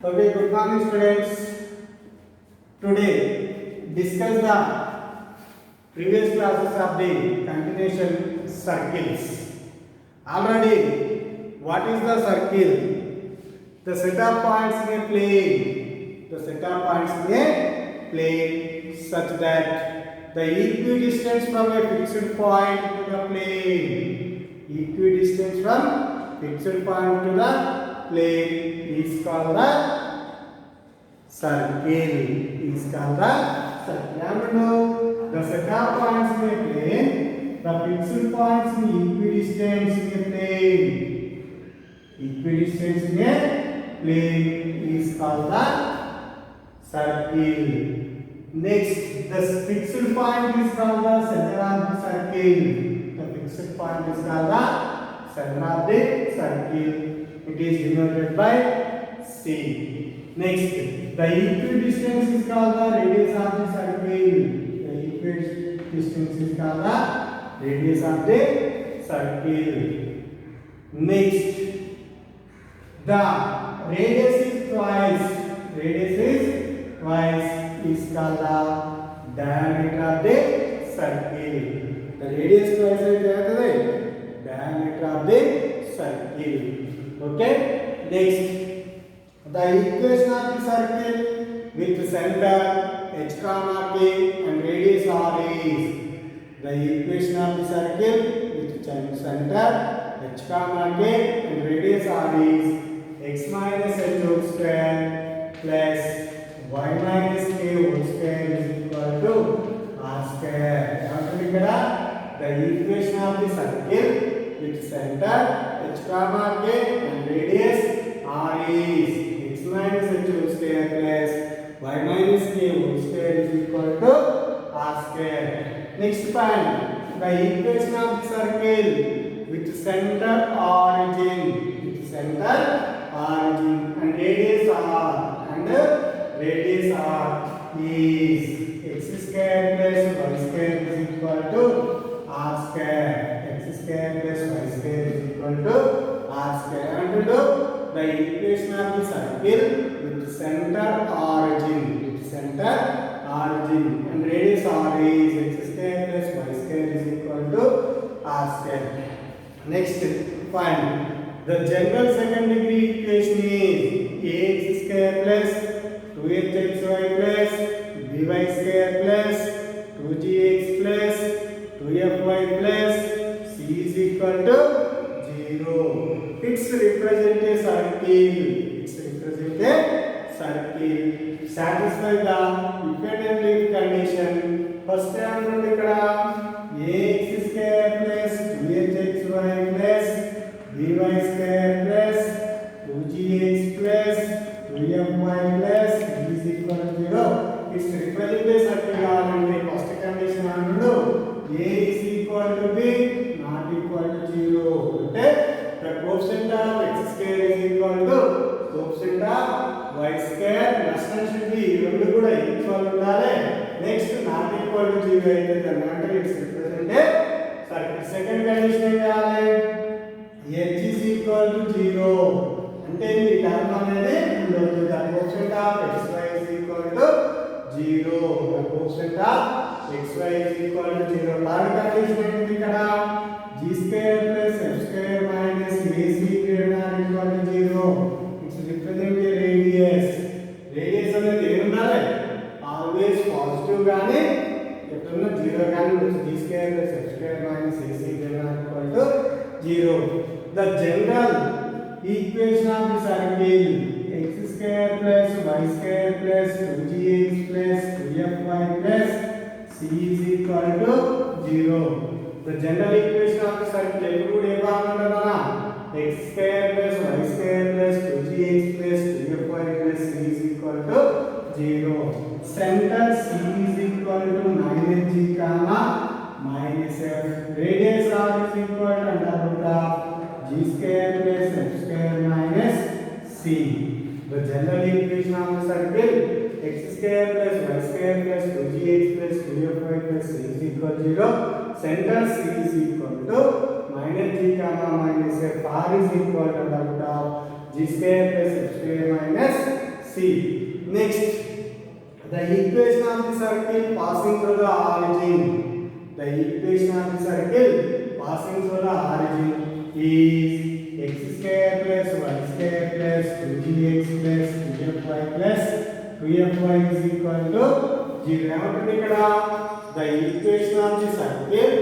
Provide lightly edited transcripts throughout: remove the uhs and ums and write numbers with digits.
Okay, good morning students. Today discuss the previous classes of the continuation circles. Already, what is the circle? The set of points in a plane. The set of points in a plane such that the equidistance from a fixed point to the plane. Equidistance from fixed point to the plane is called the circle. Is called the circle. And now the set of points in a plane, the fixed points in equidistance in a plane. Equidistance in a plane is called the circle. Next, the fixed point is called the center of the circle. The fixed point is called the center of the circle. It is denoted by C. Next, the equidistance is called the radius of the circle. The equidistance is called the radius of the circle. Next, the radius is twice. Radius is twice is called the diameter of the circle. The radius twice is diameter of the circle. Okay. Next, the equation of the circle with center h comma k and radius r is. The equation of the circle with center h comma k and radius r is x minus h whole square plus y minus k whole square is equal to r square. The equation of the circle with center h comma k and radius r is x minus h whole square plus y minus k whole square is equal to r square. Next point, the equation of the circle with center origin and radius r is x square plus y square is equal to r square. X square plus y square is equal to r square. And the equation of the circle with center origin and radius r is x square plus y square is equal to r square. Next, find the general second degree equation is ax square plus 2hxy plus by square plus 2gx plus 2fy plus c is equal to 0. It's represent a circle. Satisfy the dependent leaf condition. First term నుండి ఇక్కడ ax square plus 2hxy plus by square plus 2gx plus 2fy plus is equal to 0. It's represent a circle కావాలంటే first condition అన్నాడు a is equal to b not equal to 0. అంటే the coefficient of x square is equal to coefficient of y square plus should be రెండు కూడా equal ఉండాలి. Next not equal to 0 అయితే దాన్ని it's represent a circle. Second condition ఏం చేయాలి? h is equal to 0 అంటే ఈ టర్మ్ అనేది ఉండదు. the coefficient of xy is equal to 0. the coefficient of xy is equal to 0. Third condition ఏంటి ఇక్కడ? g square plus f square minus ac greater than or equal to 0. It's represent a radius. Radius అనేది ఏం ఉండాలి? Always positive గానీ ఎప్పుడన్నా 0 గానీ ఉంటుంది. g square plus f square minus ac greater than or equal to 0. The general equation of the circle x square plus y square plus 2gx plus 2fy plus c is equal to 0. The general equation of the circle eప్పుడు ఏ భాగం ఉండాలన్నా x square plus y square plus 2gx plus 2fy plus c is equal to 0. Center c is equal to -g comma -f. Radius r is equal to under root of g square plus f square minus c. The general equation of the circle x square plus y square plus 2gx plus 2fy plus c is equal to 0. Center c is equal to -g comma -f. R is equal to under root of g square plus f square minus C. Next, the equation of the circle passing through the origin. The equation of the circle passing through the origin is x square plus y square plus 2gx plus 2fy plus 2fy is equal to 0. ఏమంటుంది ఇక్కడ? The equation of the circle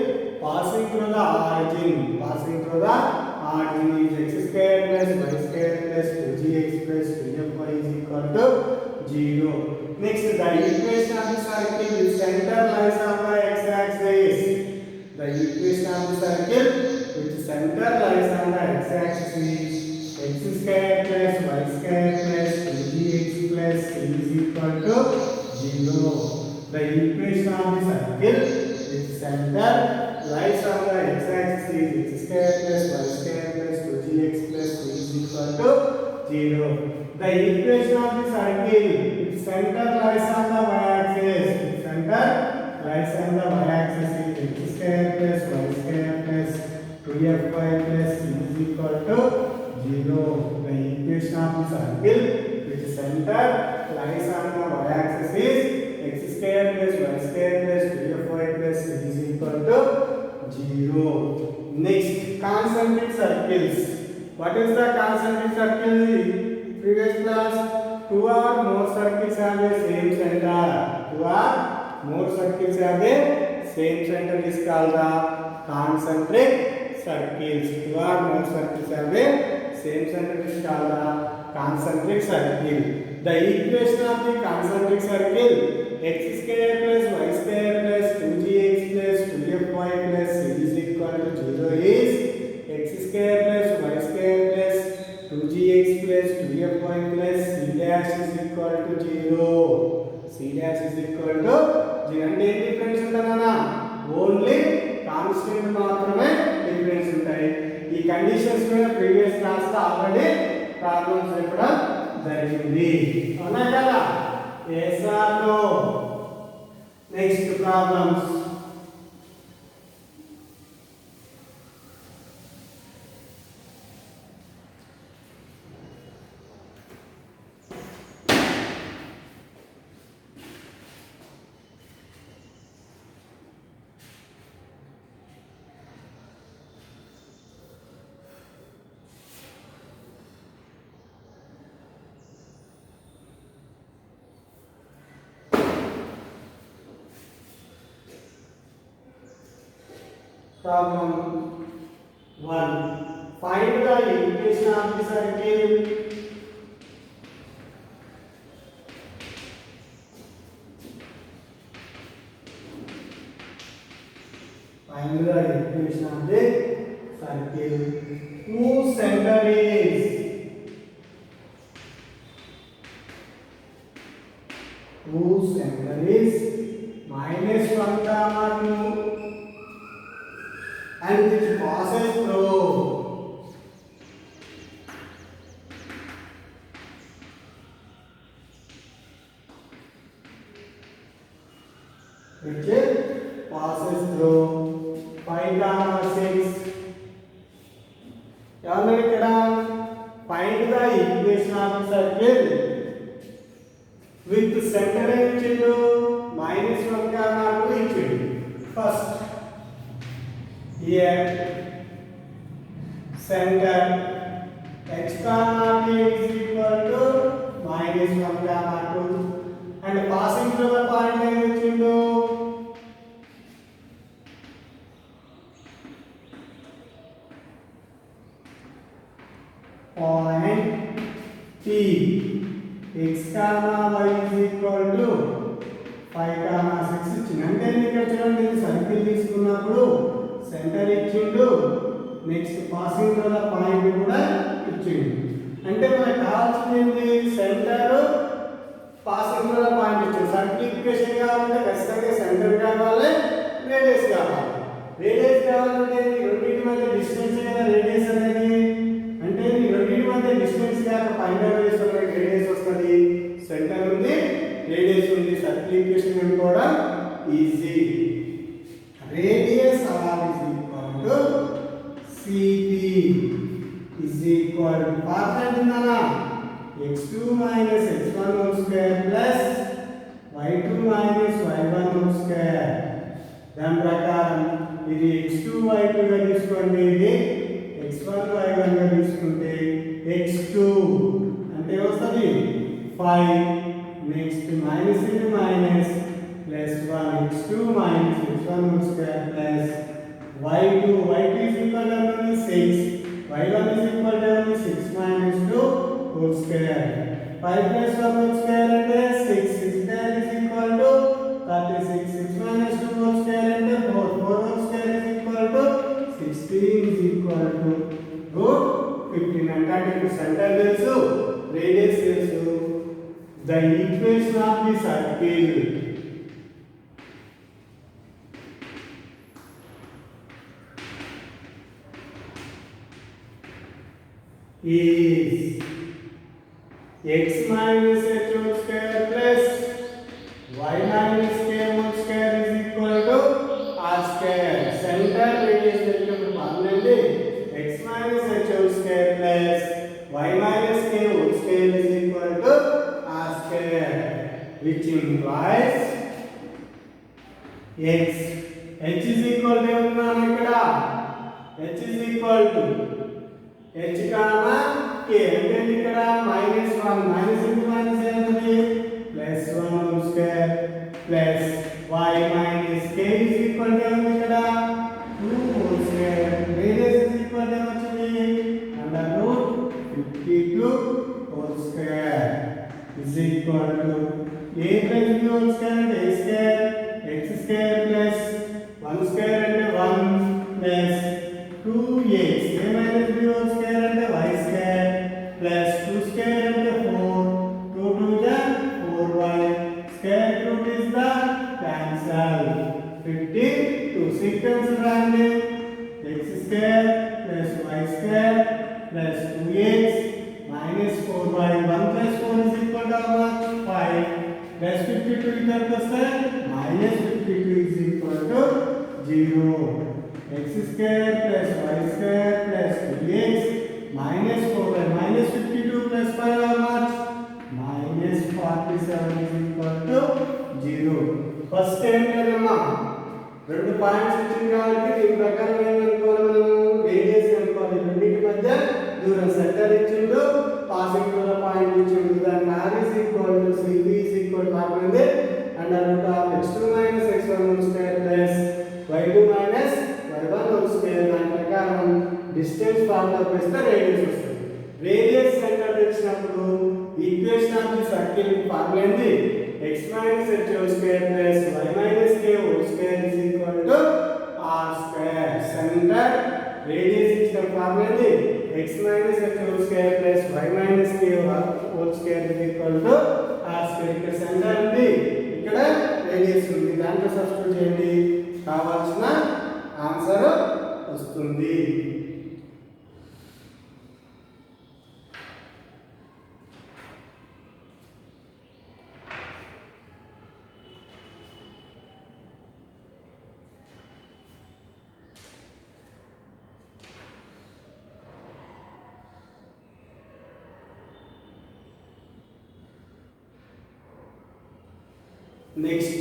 passing through the origin is x square plus y square plus 2gx plus 2fy is equal to 0. Next, the equation of the circle with center lies on the x-axis. The equation of the circle with center lies on the x-axis is x square plus y square plus 2gx plus c is equal to 0. The equation of the circle with center lies on the x-axis is x square plus y square plus 2gx plus c is equal to 0. The equation of the circle with center lies on the y-axis. Center lies on the y-axis is x square plus y square plus 2fy plus c is equal to 0. The equation of the circle with center lies on the y-axis is x square plus y square plus 2fy plus c is equal to 0. Next, concentric circles. What is the concentric circle? Previous class, two or more circles have the same center. Two or more circles have the same center is called the concentric circles. Two or more circles have the same center is called the concentric circle. The equation of the concentric circle x square plus y square plus 2gx plus 2fy plus c is equal to 0 is x square plus y square plus 2gx plus 2fy plus c dash is equal to 0. C dash is equal to 0. అంటే ఏం difference ఉంటుందన్నా? Only constant మాత్రమే difference ఉంటాయి. ఈ conditions మీద previous class లో already problems చెప్పడం జరిగింది. అవునా కదా? yes or no? Next problems. Problem 1. Find the equation of the circle. Find the equation of the circle whose center is minus 1 comma 2 and which passes through which passes through 5 comma 6. ఏమన్నాడు ఇక్కడ? Find the equation of the circle with center ఇచ్చిండు minus 1 comma 2 ఇచ్చిండు. First here center x comma t is equal to minus 1 comma 2 and passing through the point ఏం ఇచ్చిండు? point P x comma y is equal to 5 comma 6 ఇచ్చింది. అంటే ఇక్కడ చూడండి circle తీసుకున్నప్పుడు centre ఇచ్చిండు, next passing through the point కూడా ఇచ్చిండు. అంటే మనకు కావాల్సింది centre passing through the point ఇచ్చిండు. సర్కిల్ ఈక్వేషన్ కావాలంటే ఖచ్చితంగా సెంటర్ కావాలి, రేడియస్ కావాలి. రేడియస్ కావాలంటే రెండింటి మధ్య డిస్టెన్స్ కదా రేడియస్ అనేది. అంటే రెండింటి మధ్య డిస్టెన్స్ కాక పైన రేడియస్ వస్తుంది. సెంటర్ ఉంది, రేడియస్ ఉంది. సర్కిల్ ఈక్వేషన్ కనుక్కోవడం easy. Radius R is equal to CP is equal to percent ఉందనా? x2 minus x1 whole square plus y2 minus y1 whole square. దాని ప్రకారం ఇది x2 y2 గా తీసుకోండి, ఇది x1 y1 గా తీసుకుంటే x2 అంటే వస్తుంది 5. నెక్స్ట్ మైనస్ ఇది minus plus 1 x2 minus x1 whole square plus y2 is equal to 6, y1 is equal to 6 minus 2 whole square. 5 plus 1 whole square అంటే 6 square is equal to 36. 6 minus 2 whole square అంటే 4 whole square is equal to 16 is equal to root 15. అంటే ఇప్పుడు centre తెలుసు, radius తెలుసు. The equation of the circle is x minus h whole square plus y minus k whole square is equal to r square. Center radius తెలిపినప్పుడు formula x minus h whole square plus y minus k whole square is equal to r square, which implies x h is equal to ఉన్నాను ఇక్కడ h is equal to h comma k అంటే ఇక్కడ -1 minus into minus అవుతుంది plus 1 whole square plus y minus k is equal to ఇక్కడ 2 whole square. Radius is equal to వచ్చింది under root 52 whole square is equal to a plus b whole square అంటే a square x square plus 1 square అంటే 1 plus 2x a minus b whole square అంటే y square plus 2 square అంటే 4 2 2 is 4y square root is the cancel 52 sequence రాండి x square plus y square plus 2x minus 4y 1 plus 4 is equal to 5 plus 52 इधर वస్తే minus 52 is equal to 0. x square plus y square plus 2x minus 4y minus 52 plus 5 how much? minus 47 is equal to 0. First ఏం చేద్దామా, రెండు points ఇచ్చింది కాబట్టి దీని ప్రకారం ఏం అనుకోవాలి, మనం రేడియస్ అనుకోవాలి. రెండింటి మధ్య దూరం సెంటర్ ఇచ్చిండు, పాసింగ్ దూరం పాయింట్ ఇచ్చిండు. దాని r is equal to cb is equal to r under root of x2 minus x1 whole square plus y2 minus y1 whole square. దాని ప్రకారం డిస్టెన్స్ ఫార్ములా ఉపయోగిస్తే రేడియస్ వస్తుంది. రేడియస్ సెంటర్ తెచ్చినప్పుడు equation of the circle formula ఏంది, x minus h whole square plus y minus k whole square is equal to r square. Centre radius ఇచ్చిన formula ఏంది, x minus h whole square plus y minus k whole square is equal to r square. ఇక్కడ centre ఉంది, ఇక్కడ radius ఉంది, దాంట్లో substitute చేయండి, కావాల్సిన answer వస్తుంది. Next,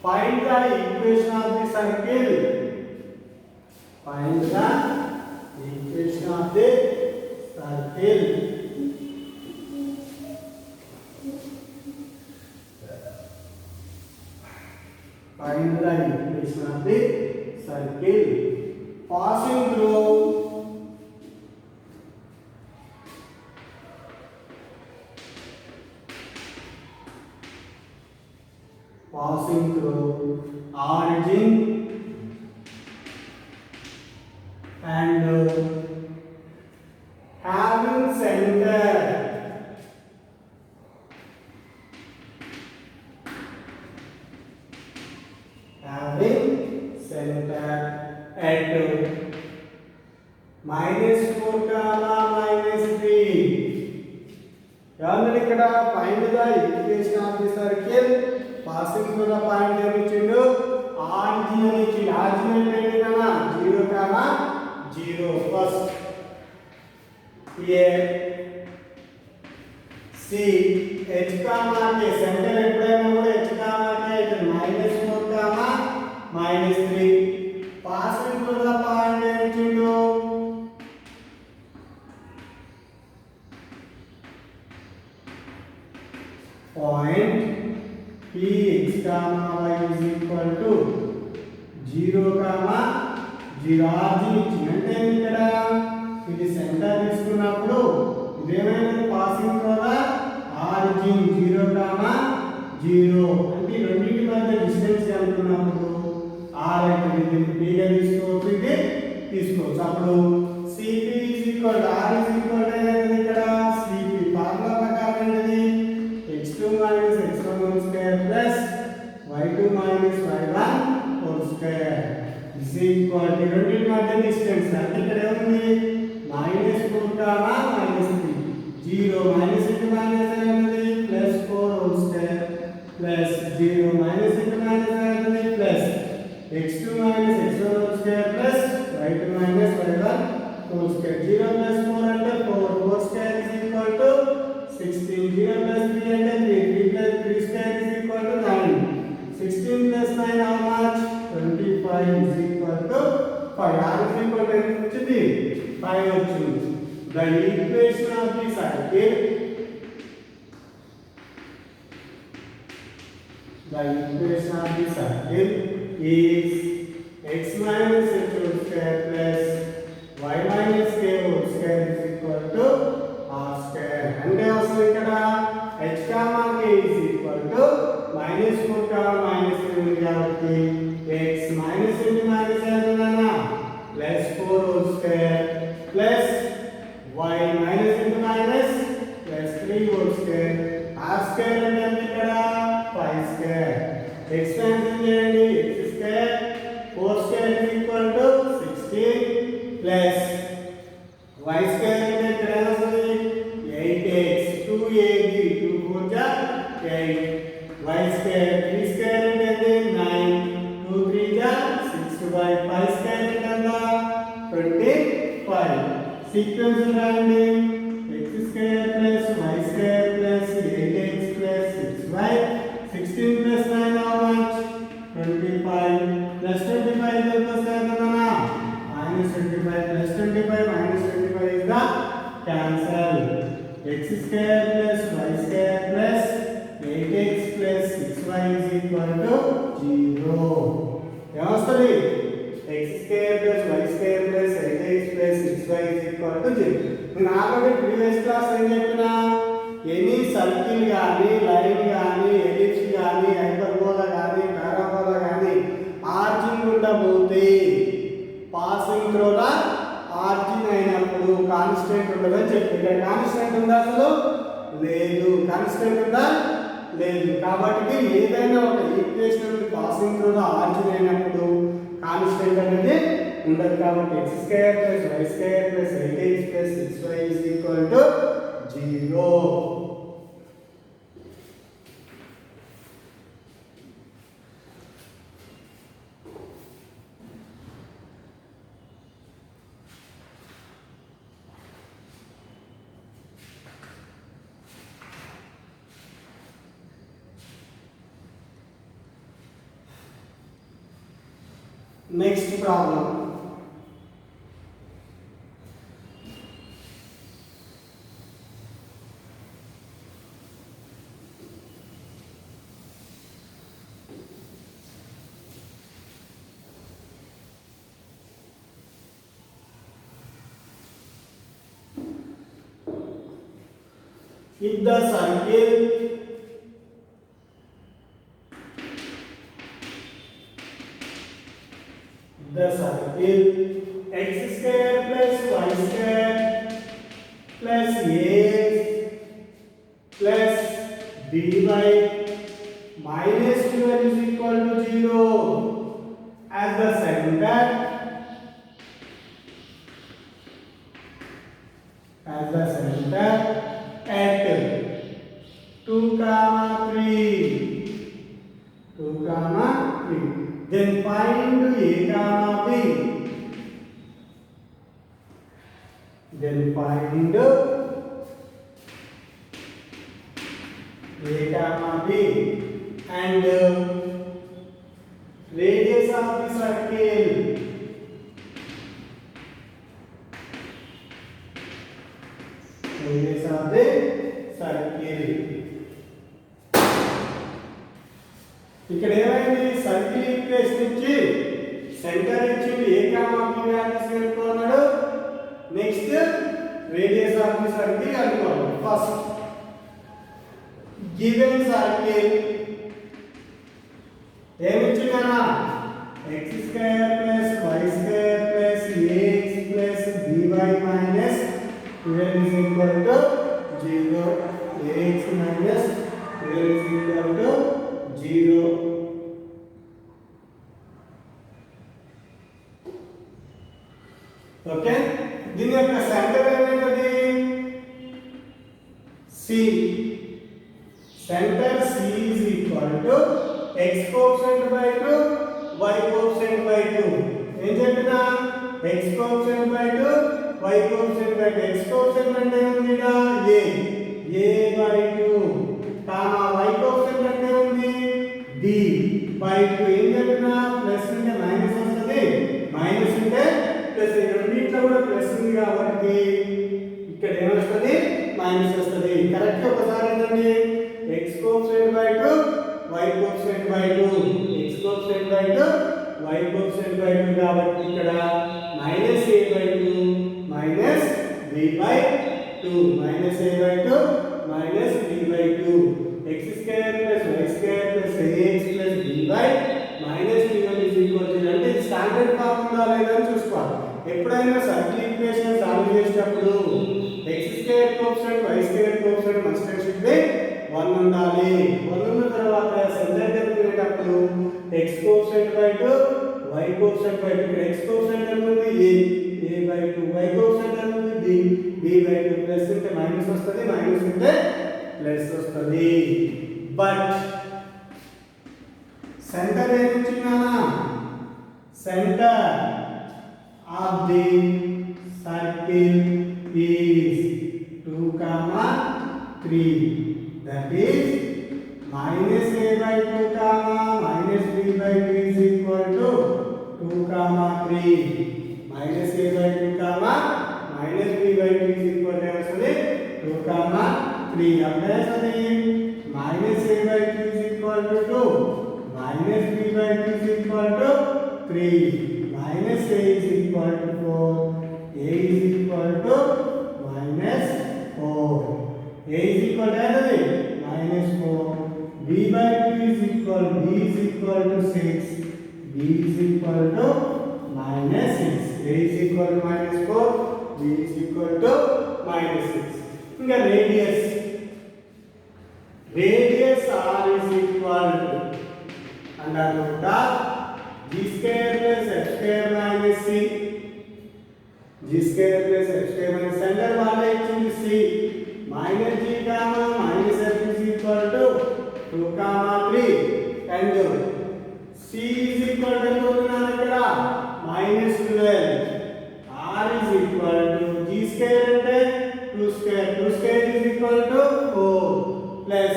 find the equation of the circle. Find the equation of the circle. Find the equation of the circle. Passing through origin and having center at -4 -3. ఏమన్నా ఇక్కడ find the equation of the circle. passing through the point ఏమి ఇచ్చిండు, origin అని ఇచ్చిండు. origin అంటే ఏంటి కన్నా 0, 0. First here C h comma k centre ఎప్పుడైనా కూడా h కామా k ఇక్కడ -4 కామా -3 పాసింగ్ త్రూ ద పాయింట్ ఏమిటిండు point px comma y is equal to 0 comma 0 origin ఇచ్చింది అంటే ఇక్కడ ఇది సెంటర్ తీసుకున్నప్పుడు ఇదేమైనా పాసింగ్ కదా ఆర్జిన్ 0 comma 0 అంటే రెండింటి మధ్య డిస్టెన్స్ కనుక్కున్నప్పుడు r అయితే ఇది b గా తీసుకోవచ్చు ఇది తీసుకోవచ్చు అప్పుడు cp r ఏమైంది ఇక్కడ cp ఫార్ములా ప్రకారం ఏంటిది x2 minus x1 whole square plus y2 minus y1 whole square is equal to రెండింటి మధ్య డిస్టెన్స్ అంటే ఇక్కడ ఏముంది -4 కామా -3 0 మైనస్ ఇంటూ మైనస్ ఏముంది +4 whole square plus 0 minus into minus ఏముంది plus x2 minus x1 whole square plus y2 minus y1 whole square 0 plus 4 అంటే 4 whole square is equal to 16 0 plus 3 అంటే 3 3 plus 3 square is equal to 9 16 plus 9 how much 25 is equal to 5 r is equal to ఎంత వచ్చింది 5 వచ్చింది the equation of the circle is x minus h whole square plus y minus k whole square is equal to r square అంటే అసలు ఇక్కడ h comma k is equal to -4 కామా -3 ఉంది కాబట్టి x minus into minus అవుతుందనా +4 whole square plus y minus into minus plus 3 whole square r square అంటే ఇక్కడ 5 square expansion చేయండి x square 4 square is equal to 16 plus y square అంటే ఇక్కడ వస్తుంది 8x 2ab 2 4 जा 8 y square 3 square అంటే 9 2 3 जा 6 by 5 square అంటే 25 సీక్వెన్స్ రాయండి x square plus y square plus 8x plus 6y 16 plus 9 how much 25 plus 25 is equal to minus 25 plus 25 minus 25 is the cancel x square plus y square plus 8x plus 6y is equal to 0 ఏమొస్తుంది x square plus y square plus 8x plus 6y is equal to 0 నేను already previous class ఏం చెప్పినా any circle గాని line గాని ellipse గాని hyperbola గాని parabola గాని ఆర్జిన్ గుండా పోతే పాసింగ్ త్రూ ద ఆర్జిన్ అయినప్పుడు కాన్స్టెంట్ ఉండదని చెప్పి ఇక్కడ కాన్స్టెంట్ ఉందా అసలు లేదు కాన్స్టెంట్ ఉందా లేదు కాబట్టి ఏదైనా ఒక ఈక్వేషన్ పాసింగ్ త్రూ ద ఆర్జిన్ అయినప్పుడు కాన్స్టెంట్ అనేది ఉండదు కాబట్టి x square plus y square plus 8x plus 6y is equal to 0 next problem if the circle x square plus y square plus ax plus by minus 12 is equal to 0 as the center at 2 comma 3 then find a comma b then find A comma B, and radius of the circle, radius of the circle. ఇక్కడ ఏమైంది, circle equation నుంచి centre ఇచ్చింది, a comma b values కనుక్కున్నాడు. Next radius of the circle కనుక్కోవాలి. First given circle ఏమి ఇచ్చిందన్నా, x square plus y square plus ax plus by minus 12 is equal to 0. ax minus 12 is equal to 0. Okay, దీని యొక్క centre ఏమైనది, C. Centre C is equal to x coefficient by 2 y coefficient by 2. ఏం చెప్పినా, x coefficient by 2 y coefficient by 2. x coefficient అంటే ఉంది ఇక్కడ a by 2 comma y coefficient అంటే ఉంది b by 2. ఏం చెప్పినా, ప్లస్ అంటే మైనస్ వస్తుంది, మైనస్ అంటే ప్లస్. రెండింటిలో కూడా ప్లస్ ఉంది కాబట్టి ఇక్కడ ఏమొస్తుంది, మైనస్ వస్తుంది. కరెక్ట్ ఒకసారి ఏంటండి, x coefficient by 2 y coefficient by 2, x coefficient by 2 y coefficient by 2 కాబట్టి ఇక్కడ minus a by 2 minus b by 2, minus a by 2 minus b by 2. x square plus y square plus ax plus b by minus 12 is equal to, అంటే ఇది standard form ఉందా లేదా అని చూసుకోవాలి. ఎప్పుడైనా circle equation solve చేసేటప్పుడు x square coefficient y square coefficient must should be 1 ఉండాలి. 1 ఉన్న తర్వాత సెంటర్ కనుక్కునేటప్పుడు x coefficient by 2 y coefficient by 2. ఇక్కడ x కోఎఫిషియంట్ ఎంత ఉంది, a by 2, y కోఎఫిషియంట్ ఎంత ఉంది, b by 2. ప్లస్ అంటే మైనస్ వస్తుంది, మైనస్ అంటే ప్లస్ వస్తుంది. బట్ సెంటర్ ఏమి ఇచ్చినానా, centre of the circle is 2, 3. That is minus a by 2 comma minus b by 2 is equal to 2, 3. minus a by 2 comma minus b by 2 is equal to 2, 3. అప్పుడే వస్తుంది minus a by 2 is equal to 2, minus b by 2 is equal to 3, minus a is equal to 4, a is equal to minus 4. a is equal to minus 4. b by 2 is equal to 6, b is equal to minus 6. a is equal to minus 4, b is equal to minus 6. ఇంకా radius r is equal to under root of g square plus f square minus c. g square plus f square minus center వాళ్ళ ఇచ్చింది c, minus g comma minus f is equal to 2, 3. and c is equal to ఇక్కడ minus 12. r is equal to g square అంటే 2 square, 2 square is equal to 4 plus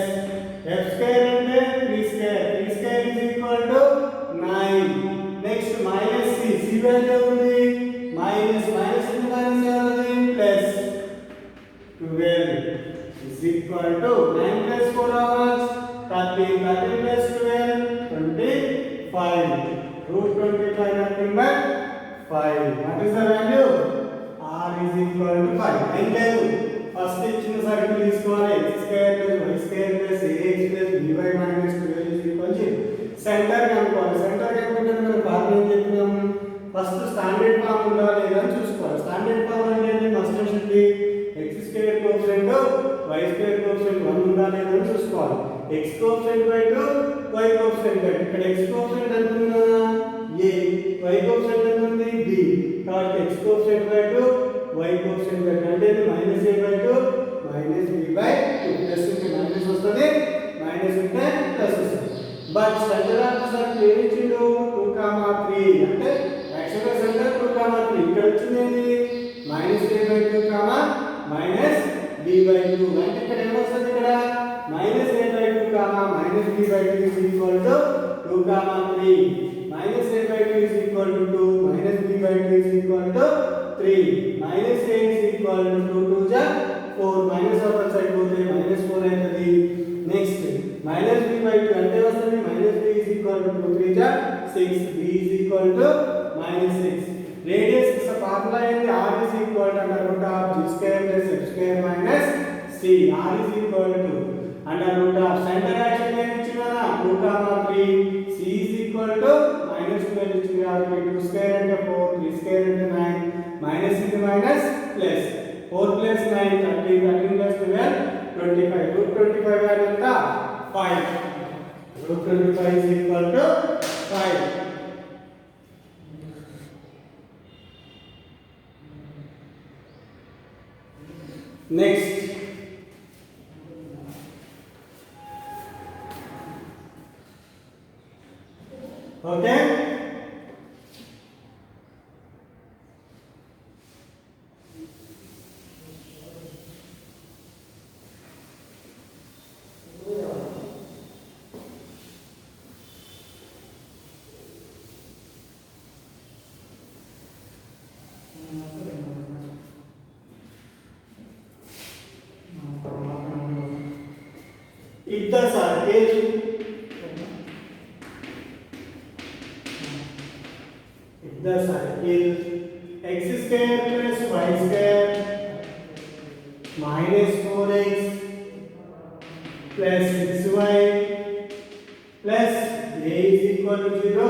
f square అంటే 3 square, 3 square is equal to 9. next minus c value ఉంది minus into minus ఏమవుతుంది plus 12 is equal to 9 plus 4 hours 13, 13 plus 12 25, root 25 nothing but 5. what is the value, r is equal to 5. ఏం లేదు, first ఇచ్చిన circle తీసుకోవాలి, x square plus y square plus ax plus by minus 12 is equal to centre కనుక్కోవాలి. Centre కనుక్కుంటే మనం formula ఏం చెప్పినాము, first standard form ఉందా లేదా అని చూసుకోవాలి. స్టాండర్డ్ ఫార్మ్ అంటే must should B x square coefficient y square coefficient 1 ఉందా లేదా అని చూసుకోవాలి. x coefficient by 2 y coefficient by 2. ఇక్కడ x కోఎఫిషియంట్ ఎంత ఉందా a, y కోఎఫిషియంట్ ఎంత ఉంది b. కాబట్టి x coefficient by 2 y coefficient by 2 అంటే minus a by 2 minus b by 2. Plus ఉంటే మైనస్ వస్తుంది, మైనస్ ఉంటే ప్లస్ వస్తుంది. But centre of the circle ఏమి ఇచ్చిండు 2, 3. అంటే యాక్చువల్గా సెంటర్ 2, 3. ఇక్కడ వచ్చింది ఏంటి minus a by 2 minus b by 2. అంటే ఇక్కడ ఏమొస్తుంది, ఇక్కడ minus a by 2 comma minus b by 2 is equal to 2 comma 3. Minus a by 2 is equal to 2, minus b by 2 is equal to 3. Minus a is equal to 2 to the 4. Minus of side both minus 4 aitadi. Next minus b by 2 ante vastadi minus b is equal to 2 3 ja 6. B is equal to minus 6. Radius is a formula in the r is equal to under root of g square plus f square minus c. R is equal to under root of center action em ichina 2 comma 3. C is equal to minus 12 ichina 2 square and 4 3 square and 9 minus into minus plus 4 plus 9 13 13 plus 12 25 root 25 value anta 5. Root 25 is equal to 5. Next okay. If the circle x square plus y square minus 4x plus 6y plus a is equal to 0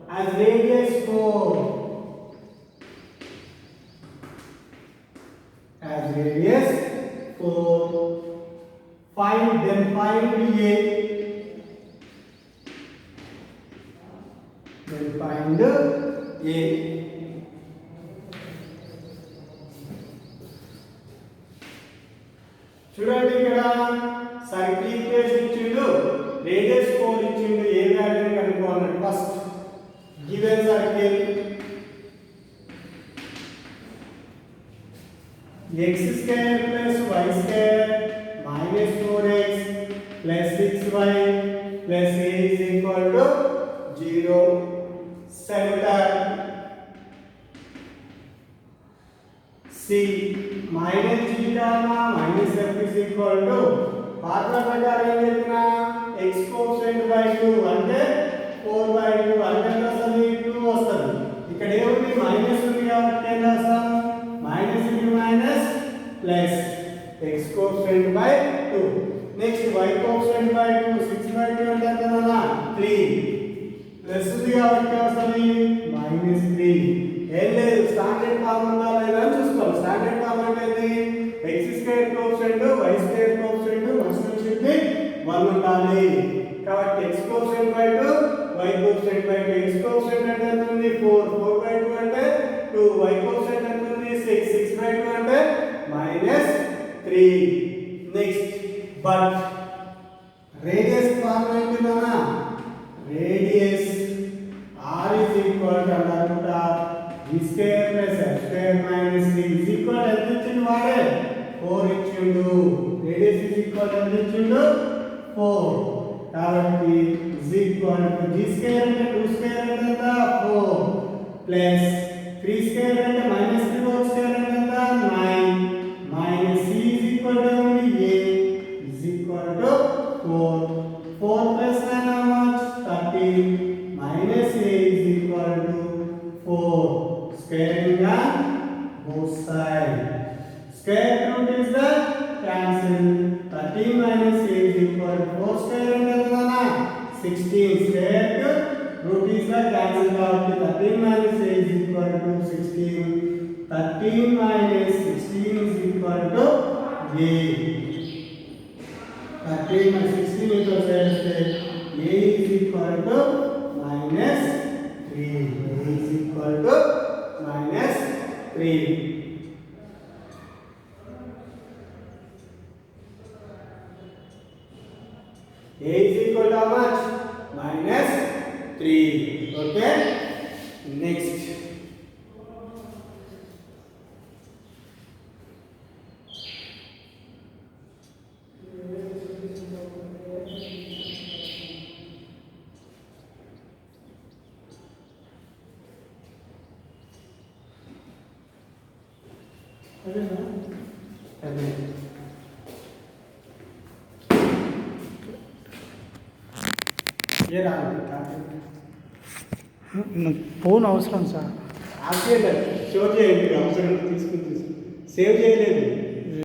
as radius 4 find then find a చూడండి ఇక్కడ circle equation ఇచ్చిండు radius 4 ఇచ్చిండు a value కనుక్కోవాలంటే first given circle x square plus y square minus 4x plus 6y plus a is equal to 0. Center C minus g comma minus f is equal to formula ప్రకారం ఏం చెప్పినా x coefficient by 2 అంటే 4 by 2 అంటే ఎంత వస్తుంది 2 వస్తుంది. ఇక్కడ ఏముంది మైనస్ ఉంది కాబట్టి ఏం రాస్తాం minus into minus plus x coefficient by 2. Next y coefficient by 2 6 by 2 అంటే ఎంత అన్న 3 ప్లస్ ఉంది కాబట్టి వస్తుంది మైనస్ 3. ఏం లేదు స్టాండర్డ్ ఫార్మ్ ఉందా లేదా అని చూసుకోవాలి. స్టాండర్డ్ ఫార్మ్ అంటే ఏంటి x square coefficient y square coefficient must వచ్చి 1 ఉండాలి. కాబట్టి x coefficient by 2 y coefficient by 2 x coefficient అంటే ఎంత ఉంది 4 4 బై 2 అంటే 2 y కోఎఫిషియంట్ ఎంత ఉంది 6 6 బై 2 అంటే minus 3. Next but radius form ఏంటిదన్నా radius r is equal to under root of g square plus f square minus 3 is equal to ఎంత ఇచ్చిండు వాడే 4 ఇచ్చిండు. రేడియస్ is equal to ఎంత ఇచ్చిండు 4. కాబట్టి is equal to g square అంటే 2 square అంటే ఎంత 4 ప్లస్ 3 square అంటే minus 3 whole square అంటే ఎంత 9 minus c is equal to only a is equal to 4 4 plus 9 how much 13 minus a is equal to 4. Squaring down both sides. Square root is the cancel. 13 minus a is equal to 4 square and 16. Square root is the cancel out. 13 minus a is equal to 16. 13 minus 16 is equal to a. 13 minus 16 is equal to a is equal to minus 3. A is equal to minus 3. A is equal to how much? Minus 3. Okay. Next. అదే ఏ రాదు phone అవసరం sir. Show చేయండి అవసరం తీసుకుని save చేయలేదు.